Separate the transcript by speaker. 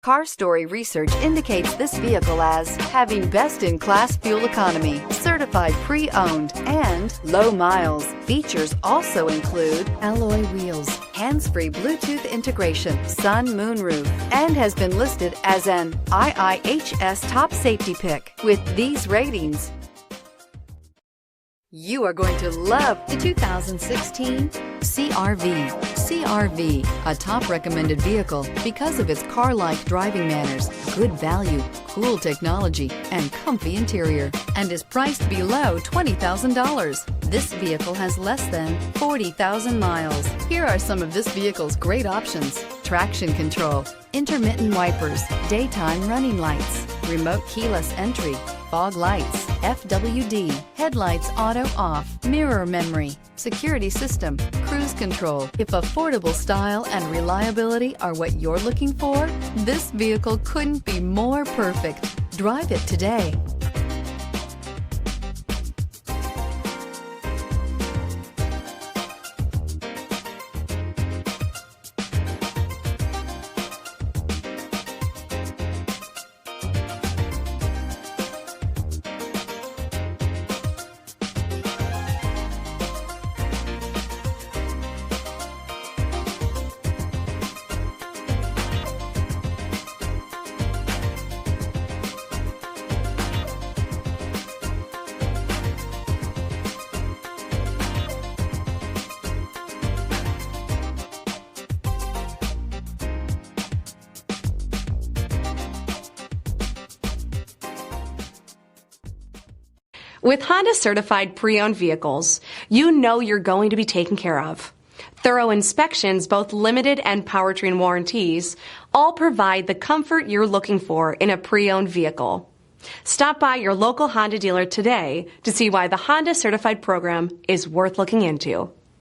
Speaker 1: Car Story research indicates this vehicle as having best-in-class fuel economy, certified pre-owned, and low miles. Features also include alloy wheels, hands-free Bluetooth integration, sun moonroof, and has been listed as an IIHS top safety pick. With these ratings, you are going to love the 2016 CR-V. CR-V, a top recommended vehicle because of its car-like driving manners, good value, cool technology, and comfy interior, and is priced below $20,000. This vehicle has less than 40,000 miles. Here are some of this vehicle's great options: traction control, intermittent wipers, daytime running lights, remote keyless entry, fog lights, FWD, headlights auto off, mirror memory, security system, cruise control. If affordable style and reliability are what you're looking for, this vehicle couldn't be more perfect. Drive it today.
Speaker 2: With Honda certified pre-owned vehicles, you know you're going to be taken care of. Thorough inspections, both limited and powertrain warranties, all provide the comfort you're looking for in a pre-owned vehicle. Stop by your local Honda dealer today to see why the Honda certified program is worth looking into.